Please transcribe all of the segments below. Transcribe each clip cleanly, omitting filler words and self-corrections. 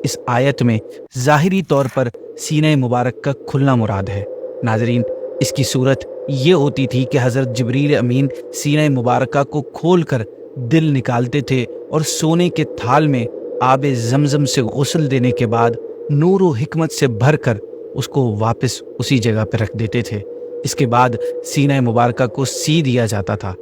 اس آیت میں ظاہری طور پر سینہ مبارک کا کھلنا مراد ہے۔ ناظرین، اس کی صورت یہ ہوتی تھی کہ حضرت جبریل امین سینہ مبارکہ کو کھول کر دل نکالتے تھے اور سونے کے تھال میں آب زمزم سے غسل دینے کے بعد نور و حکمت سے بھر کر اس کو واپس اسی جگہ پہ رکھ دیتے تھے۔ اس کے بعد سینہ مبارکہ کو سی دیا جاتا تھا۔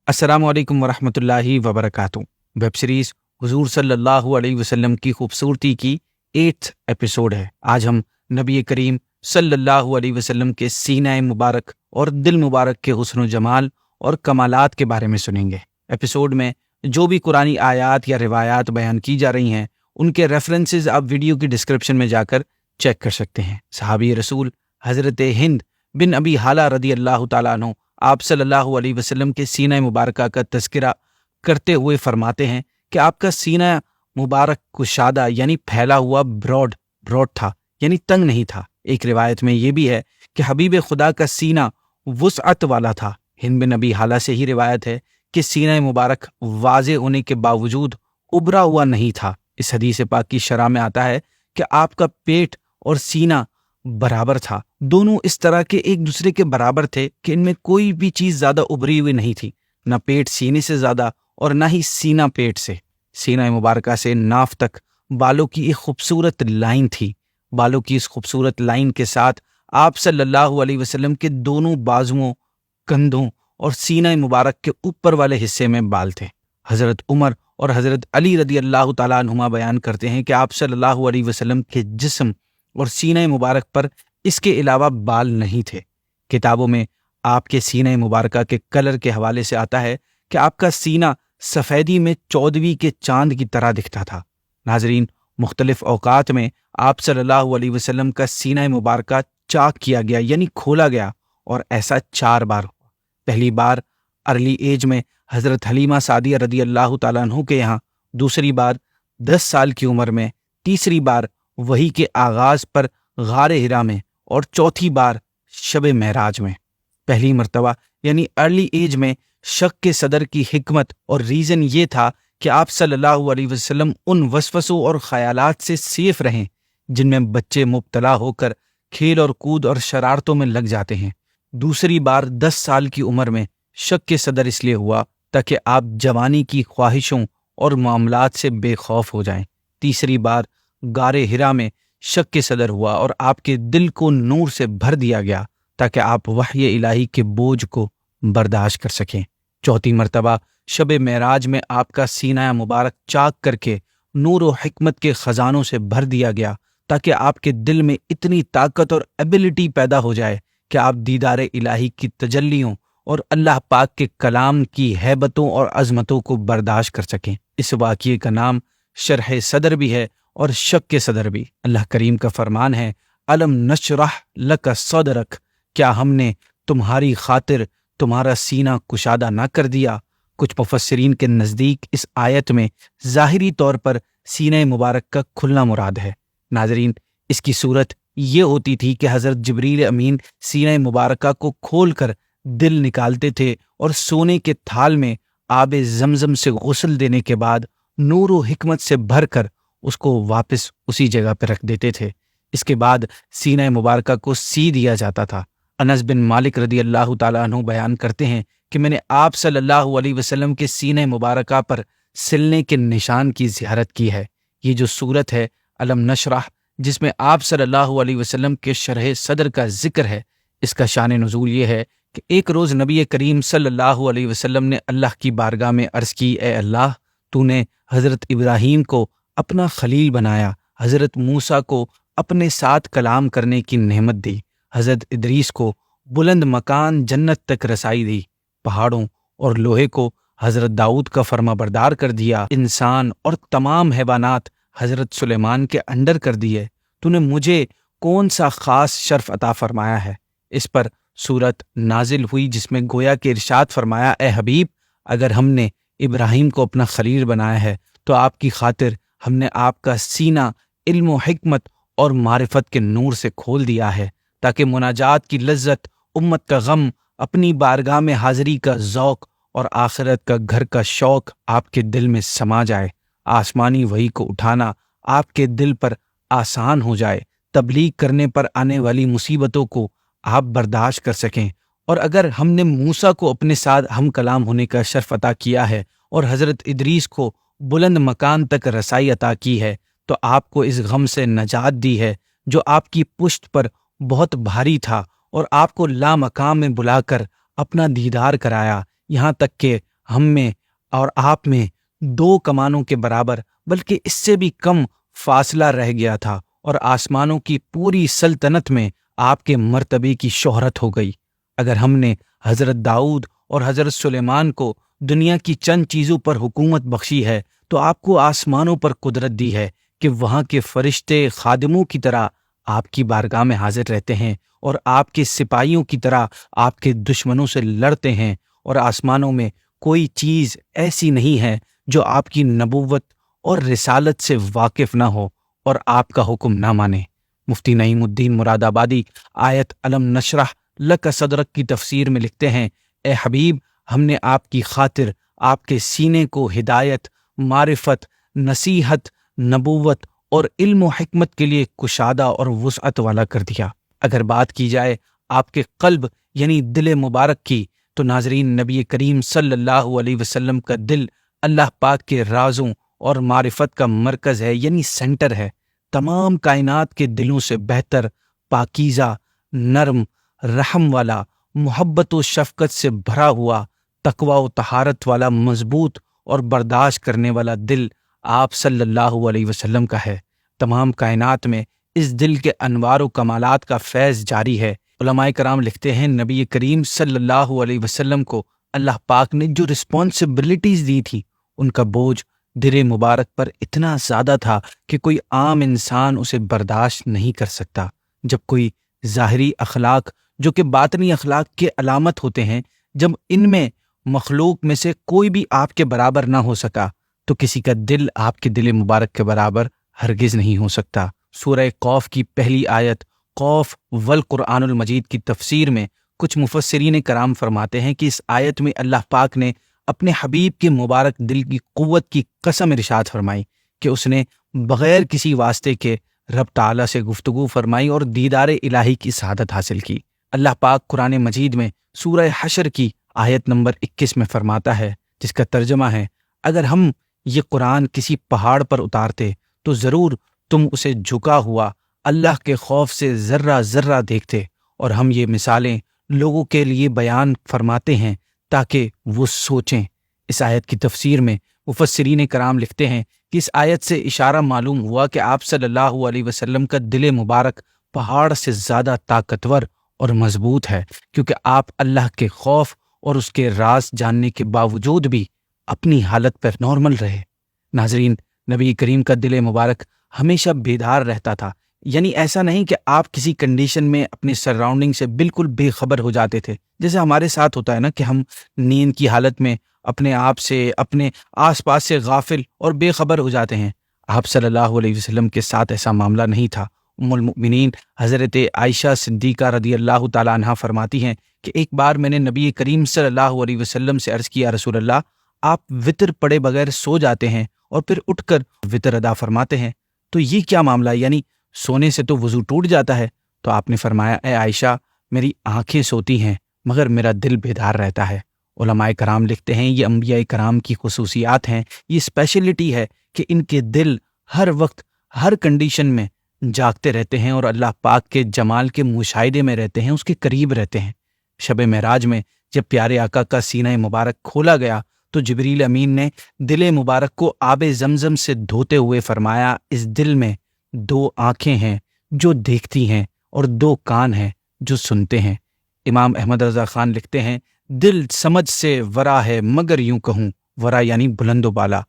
السلام علیکم ورحمۃ اللہ وبرکاتہ۔ ویب سیریز حضور صلی اللہ علیہ وسلم کی خوبصورتی کی 8th ایپیسوڈ ہے۔ آج ہم نبی کریم صلی اللہ علیہ وسلم کے سینہ مبارک اور دل مبارک کے حسن و جمال اور کمالات کے بارے میں سنیں گے۔ ایپیسوڈ میں جو بھی قرآنی آیات یا روایات بیان کی جا رہی ہیں ان کے ریفرنسز آپ ویڈیو کی ڈسکرپشن میں جا کر چیک کر سکتے ہیں۔ صحابی رسول حضرت ہند بن ابی حالہ رضی اللہ تعالیٰ عنہ آپ صلی اللہ علیہ وسلم کے سینہ مبارکہ کا تذکرہ کرتے ہوئے فرماتے ہیں کہ آپ کا سینہ مبارک کشادہ یعنی پھیلا ہوا براڈ تھا، یعنی تنگ نہیں تھا۔ ایک روایت میں یہ بھی ہے کہ حبیب خدا کا سینہ وسعت والا تھا۔ ہند بن ابی حالہ سے ہی روایت ہے کہ سینہ مبارک واضح ہونے کے باوجود ابھرا ہوا نہیں تھا۔ اس حدیث پاک کی شرح میں آتا ہے کہ آپ کا پیٹ اور سینہ برابر تھا، دونوں اس طرح کے ایک دوسرے کے برابر تھے کہ ان میں کوئی بھی چیز زیادہ ابھری ہوئی نہیں تھی، نہ پیٹ سینے سے زیادہ اور نہ ہی سینہ پیٹ سے۔ سینہ مبارکہ سے ناف تک بالوں کی ایک خوبصورت لائن تھی۔ بالوں کی اس خوبصورت لائن کے ساتھ آپ صلی اللہ علیہ وسلم کے دونوں بازوؤں، کندھوں اور سینہ مبارک کے اوپر والے حصے میں بال تھے۔ حضرت عمر اور حضرت علی رضی اللہ تعالیٰ عنہما بیان کرتے ہیں کہ آپ صلی اللہ علیہ وسلم کے جسم اور سینہ مبارک پر اس کے علاوہ بال نہیں تھے۔ کتابوں میں آپ کے سینہ مبارکہ کے کلر کے حوالے سے آتا ہے کہ آپ کا سینہ سفیدی میں 14ویں کے چاند کی طرح دکھتا تھا۔ ناظرین، مختلف اوقات میں آپ صلی اللہ علیہ وسلم کا سینہ مبارکہ چاک کیا گیا یعنی کھولا گیا، اور ایسا 4 بار ہوا۔ پہلی بار ارلی ایج میں حضرت حلیمہ سعدیہ رضی اللہ تعالیٰ عنہ کے یہاں، دوسری بار 10 سال کی عمر میں، تیسری بار وحی کے آغاز پر غار حرا میں، اور چوتھی بار شب معراج میں۔ پہلی مرتبہ یعنی ارلی ایج میں شک کے صدر کی حکمت اور ریزن یہ تھا کہ آپ صلی اللہ علیہ وسلم ان وسوسوں اور خیالات سے سیف رہیں جن میں بچے مبتلا ہو کر کھیل اور کود اور شرارتوں میں لگ جاتے ہیں۔ دوسری بار 10 سال کی عمر میں شک کے صدر اس لیے ہوا تاکہ آپ جوانی کی خواہشوں اور معاملات سے بے خوف ہو جائیں۔ تیسری بار غار حرا میں شک کے صدر ہوا اور آپ کے دل کو نور سے بھر دیا گیا تاکہ آپ وحی الہی کے بوجھ کو برداشت کر سکیں۔ چوتھی مرتبہ شب معراج میں آپ کا سینہ مبارک چاک کر کے نور و حکمت کے خزانوں سے بھر دیا گیا تاکہ آپ کے دل میں اتنی طاقت اور ایبلٹی پیدا ہو جائے کہ آپ دیدار الہی کی تجلیوں اور اللہ پاک کے کلام کی ہیبتوں اور عظمتوں کو برداشت کر سکیں۔ اس واقعے کا نام شرح صدر بھی ہے اور شک کے صدر بھی۔ اللہ کریم کا فرمان ہے، الم نشرح لک صدرک، کیا ہم نے تمہاری خاطر تمہارا سینہ کشادہ نہ کر دیا؟ کچھ مفسرین کے نزدیک اس آیت میں ظاہری طور پر سینہ مبارک کا کھلنا مراد ہے۔ ناظرین، اس کی صورت یہ ہوتی تھی کہ حضرت جبریل امین سینہ مبارکہ کو کھول کر دل نکالتے تھے اور سونے کے تھال میں آب زمزم سے غسل دینے کے بعد نور و حکمت سے بھر کر اس کو واپس اسی جگہ پہ رکھ دیتے تھے۔ اس کے بعد سینہ مبارکہ کو سی دیا جاتا تھا۔ انس بن مالک رضی اللہ تعالیٰ عنہ بیان کرتے ہیں کہ میں نے آپ صلی اللہ علیہ وسلم کے سینہ مبارکہ پر سلنے کے نشان کی زیارت کی ہے۔ یہ جو صورت ہے الم نشرح، جس میں آپ صلی اللہ علیہ وسلم کے شرح صدر کا ذکر ہے، اس کا شان نزول یہ ہے کہ ایک روز نبی کریم صلی اللہ علیہ وسلم نے اللہ کی بارگاہ میں عرض کی، اے اللہ، تو نے حضرت ابراہیم کو اپنا خلیل بنایا، حضرت موسیٰ کو اپنے ساتھ کلام کرنے کی نعمت دی، حضرت ادریس کو بلند مکان جنت تک رسائی دی، پہاڑوں اور لوہے کو حضرت داؤد کا فرما بردار کر دیا، انسان اور تمام حیوانات حضرت سلیمان کے انڈر کر دیے، تو نے مجھے کون سا خاص شرف عطا فرمایا ہے؟ اس پر سورت نازل ہوئی جس میں گویا کہ ارشاد فرمایا، اے حبیب، اگر ہم نے ابراہیم کو اپنا خلیل بنایا ہے تو آپ کی خاطر ہم نے آپ کا سینہ علم و حکمت اور معرفت کے نور سے کھول دیا ہے تاکہ مناجات کی لذت، امت کا غم، اپنی بارگاہ میں حاضری کا ذوق اور آخرت کا گھر کا شوق آپ کے دل میں سما جائے، آسمانی وحی کو اٹھانا آپ کے دل پر آسان ہو جائے، تبلیغ کرنے پر آنے والی مصیبتوں کو آپ برداشت کر سکیں۔ اور اگر ہم نے موسیٰ کو اپنے ساتھ ہم کلام ہونے کا شرف عطا کیا ہے اور حضرت ادریس کو بلند مکان تک رسائی عطا کی ہے، تو آپ کو اس غم سے نجات دی ہے جو آپ کی پشت پر بہت بھاری تھا، اور آپ کو لامقام میں بلا کر اپنا دیدار کرایا، یہاں تک کہ ہم میں اور آپ میں 2 کمانوں کے برابر بلکہ اس سے بھی کم فاصلہ رہ گیا تھا، اور آسمانوں کی پوری سلطنت میں آپ کے مرتبے کی شہرت ہو گئی۔ اگر ہم نے حضرت داؤد اور حضرت سلیمان کو دنیا کی چند چیزوں پر حکومت بخشی ہے، تو آپ کو آسمانوں پر قدرت دی ہے کہ وہاں کے فرشتے خادموں کی طرح آپ کی بارگاہ میں حاضر رہتے ہیں، اور آپ کے سپاہیوں کی طرح آپ کے دشمنوں سے لڑتے ہیں، اور آسمانوں میں کوئی چیز ایسی نہیں ہے جو آپ کی نبوت اور رسالت سے واقف نہ ہو اور آپ کا حکم نہ مانے۔ مفتی نعیم الدین مراد آبادی آیت علم نشرح لک صدرک کی تفسیر میں لکھتے ہیں، اے حبیب، ہم نے آپ کی خاطر آپ کے سینے کو ہدایت، معرفت، نصیحت، نبوت اور علم و حکمت کے لیے کشادہ اور وسعت والا کر دیا۔ اگر بات کی جائے آپ کے قلب یعنی دل مبارک کی، تو ناظرین، نبی کریم صلی اللہ علیہ وسلم کا دل اللہ پاک کے رازوں اور معرفت کا مرکز ہے، یعنی سینٹر ہے۔ تمام کائنات کے دلوں سے بہتر، پاکیزہ، نرم، رحم والا، محبت و شفقت سے بھرا ہوا، تقوی و طہارت والا، مضبوط اور برداشت کرنے والا دل آپ صلی اللہ علیہ وسلم کا ہے۔ تمام کائنات میں اس دل کے انوار و کمالات کا فیض جاری ہے۔ علماء کرام لکھتے ہیں، نبی کریم صلی اللہ علیہ وسلم کو اللہ پاک نے جو رسپانسبلٹیز دی تھی، ان کا بوجھ دل مبارک پر اتنا زیادہ تھا کہ کوئی عام انسان اسے برداشت نہیں کر سکتا۔ جب کوئی ظاہری اخلاق جو کہ باطنی اخلاق کے علامت ہوتے ہیں، جب ان میں مخلوق میں سے کوئی بھی آپ کے برابر نہ ہو سکا، تو کسی کا دل آپ کے دل مبارک کے برابر ہرگز نہیں ہو سکتا۔ سورہ قوف کی پہلی آیت قوف والقرآن المجید کی تفسیر میں کچھ مفسرین کرام فرماتے ہیں کہ اس آیت میں اللہ پاک نے اپنے حبیب کے مبارک دل کی قوت کی قسم ارشاد فرمائی کہ اس نے بغیر کسی واسطے کے رب تعالیٰ سے گفتگو فرمائی اور دیدار الہی کی سعادت حاصل کی۔ اللہ پاک قرآن مجید میں سورہ حشر کی آیت نمبر 21 میں فرماتا ہے، جس کا ترجمہ ہے، اگر ہم یہ قرآن کسی پہاڑ پر اتارتے تو ضرور تم اسے جھکا ہوا اللہ کے خوف سے ذرہ ذرہ دیکھتے، اور ہم یہ مثالیں لوگوں کے لیے بیان فرماتے ہیں تاکہ وہ سوچیں۔ اس آیت کی تفسیر میں مفسرین کرام لکھتے ہیں کہ اس آیت سے اشارہ معلوم ہوا کہ آپ صلی اللہ علیہ وسلم کا دل مبارک پہاڑ سے زیادہ طاقتور اور مضبوط ہے، کیونکہ آپ اللہ کے خوف اور اس کے راز جاننے کے باوجود بھی اپنی حالت پر نارمل رہے۔ ناظرین، نبی کریم کا دل مبارک ہمیشہ بیدار رہتا تھا، یعنی ایسا نہیں کہ آپ کسی کنڈیشن میں اپنی سراؤنڈنگ سے بالکل بے خبر ہو جاتے تھے، جیسے ہمارے ساتھ ہوتا ہے نا کہ ہم نیند کی حالت میں اپنے آپ سے، اپنے آس پاس سے غافل اور بے خبر ہو جاتے ہیں۔ آپ صلی اللہ علیہ وسلم کے ساتھ ایسا معاملہ نہیں تھا۔ ام المؤمنین حضرت عائشہ صدیقہ رضی اللہ تعالیٰ عنہا فرماتی ہیں کہ ایک بار میں نے نبی کریم صلی اللہ علیہ وسلم سے عرض کیا، رسول اللہ، آپ وطر پڑے بغیر سو جاتے ہیں اور پھر اٹھ کر وطر ادا فرماتے ہیں، تو یہ کیا معاملہ ہے؟ یعنی سونے سے تو وضو ٹوٹ جاتا ہے۔ تو آپ نے فرمایا، اے عائشہ، میری آنکھیں سوتی ہیں مگر میرا دل بیدار رہتا ہے۔ علماء کرام لکھتے ہیں، یہ انبیاء کرام کی خصوصیات ہیں، یہ اسپیشلٹی ہے کہ ان کے دل ہر وقت ہر کنڈیشن میں جاگتے رہتے ہیں اور اللہ پاک کے جمال کے مشاہدے میں رہتے ہیں، اس کے قریب رہتے ہیں۔ شب معراج میں جب پیارے آقا کا سینہ مبارک کھولا گیا تو جبریل امین نے دل مبارک کو آب زمزم سے دھوتے ہوئے فرمایا، اس دل میں 2 آنکھیں ہیں جو دیکھتی ہیں اور 2 کان ہیں جو سنتے ہیں۔ امام احمد رضا خان لکھتے ہیں، دل سمجھ سے ورا ہے مگر یوں کہوں، ورا یعنی بلند و بالا،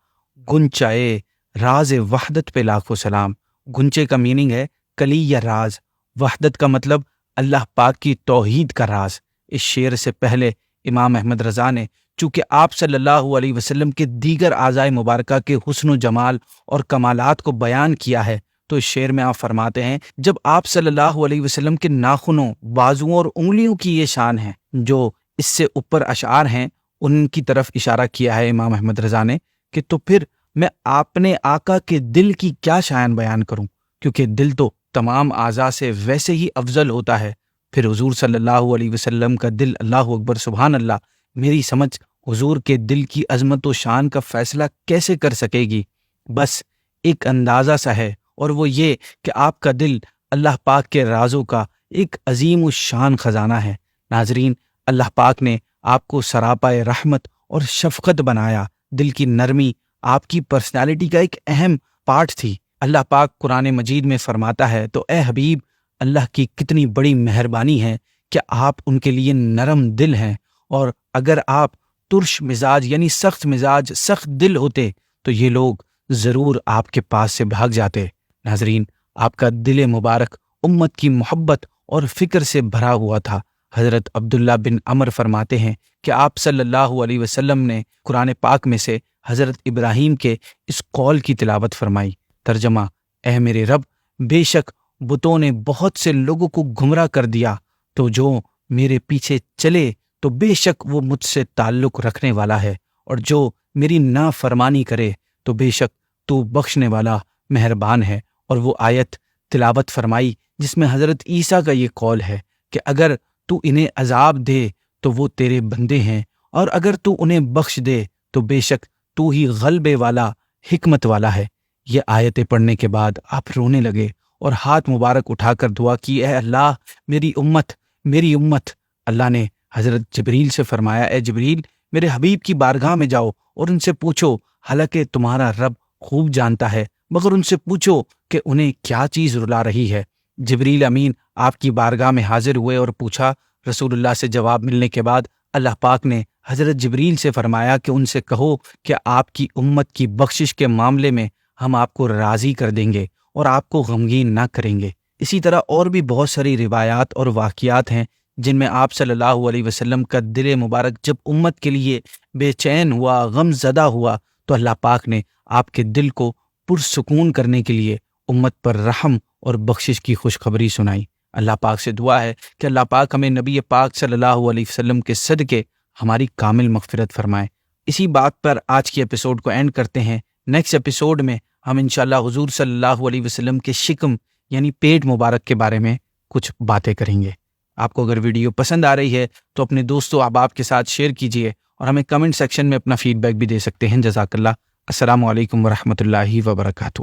گنچائے راز وحدت پہ لاکھوں سلام۔ گنچے کا میننگ ہے کلی یا راز، وحدت کا مطلب اللہ پاک کی توحید کا راز۔ اس شعر سے پہلے امام احمد رضا نے چونکہ آپ صلی اللہ علیہ وسلم کے دیگر اعضائے مبارکہ کے حسن و جمال اور کمالات کو بیان کیا ہے، تو اس شعر میں آپ فرماتے ہیں، جب آپ صلی اللہ علیہ وسلم کے ناخنوں، بازوؤں اور انگلیوں کی یہ شان ہے، جو اس سے اوپر اشعار ہیں ان کی طرف اشارہ کیا ہے امام احمد رضا نے کہ تو پھر میں اپنے آقا کے دل کی کیا شان بیان کروں، کیونکہ دل تو تمام اعضاء سے ویسے ہی افضل ہوتا ہے۔ پھر حضور صلی اللہ علیہ وسلم کا دل، اللہ اکبر سبحان اللہ، میری سمجھ حضور کے دل کی عظمت و شان کا فیصلہ کیسے کر سکے گی؟ بس ایک اندازہ سا ہے، اور وہ یہ کہ آپ کا دل اللہ پاک کے رازوں کا ایک عظیم الشان خزانہ ہے۔ ناظرین، اللہ پاک نے آپ کو سراپائے رحمت اور شفقت بنایا۔ دل کی نرمی آپ کی پرسنالٹی کا ایک اہم پارٹ تھی۔ اللہ پاک قرآن مجید میں فرماتا ہے، تو اے حبیب، اللہ کی کتنی بڑی مہربانی ہے کہ آپ ان کے لیے نرم دل ہیں، اور اگر آپ ترش مزاج یعنی سخت مزاج، سخت دل ہوتے تو یہ لوگ ضرور آپ کے پاس سے بھاگ جاتے۔ ناظرین، آپ کا دل مبارک امت کی محبت اور فکر سے بھرا ہوا تھا۔ حضرت عبداللہ بن عمر فرماتے ہیں کہ آپ صلی اللہ علیہ وسلم نے قرآن پاک میں سے حضرت ابراہیم کے اس قول کی تلاوت فرمائی۔ ترجمہ: اے میرے رب، بے شک بتوں نے بہت سے لوگوں کو گمراہ کر دیا، تو جو میرے پیچھے چلے تو بے شک وہ مجھ سے تعلق رکھنے والا ہے، اور جو میری نافرمانی کرے تو بے شک تو بخشنے والا مہربان ہے۔ اور وہ آیت تلاوت فرمائی جس میں حضرت عیسیٰ کا یہ قول ہے کہ اگر تو انہیں عذاب دے تو وہ تیرے بندے ہیں، اور اگر تو انہیں بخش دے تو بے شک تو ہی غلبے والا، حکمت والا ہے۔ یہ آیتیں پڑھنے کے بعد آپ رونے لگے اور ہاتھ مبارک اٹھا کر دعا کی، اے اللہ، میری امت، میری امت۔ اللہ نے حضرت جبریل سے فرمایا، اے جبریل، میرے حبیب کی بارگاہ میں جاؤ اور ان سے پوچھو، حالانکہ تمہارا رب خوب جانتا ہے، مگر ان سے پوچھو کہ انہیں کیا چیز رلا رہی ہے۔ جبریل امین آپ کی بارگاہ میں حاضر ہوئے اور پوچھا۔ رسول اللہ سے جواب ملنے کے بعد اللہ پاک نے حضرت جبریل سے فرمایا کہ ان سے کہو کہ آپ کی امت کی بخشش کے معاملے میں ہم آپ کو راضی کر دیں گے اور آپ کو غمگین نہ کریں گے۔ اسی طرح اور بھی بہت ساری روایات اور واقعات ہیں جن میں آپ صلی اللہ علیہ وسلم کا دل مبارک جب امت کے لیے بے چین ہوا، غم زدہ ہوا، تو اللہ پاک نے آپ کے دل کو پرسکون کرنے کے لیے امت پر رحم اور بخشش کی خوشخبری سنائی۔ اللہ پاک سے دعا ہے کہ اللہ پاک ہمیں نبی پاک صلی اللہ علیہ وسلم کے صدقے ہماری کامل مغفرت فرمائے۔ اسی بات پر آج کی ایپیسوڈ کو اینڈ کرتے ہیں۔ نیکسٹ ایپیسوڈ میں ہم انشاءاللہ حضور صلی اللہ علیہ وسلم کے شکم یعنی پیٹ مبارک کے بارے میں کچھ باتیں کریں گے۔ آپ کو اگر ویڈیو پسند آ رہی ہے تو اپنے دوستوں احباب کے ساتھ شیئر کیجیے، اور ہمیں کمنٹ سیکشن میں اپنا فیڈ بیک بھی دے سکتے ہیں۔ جزاک اللہ۔ السلام علیکم ورحمۃ اللہ وبرکاتہ۔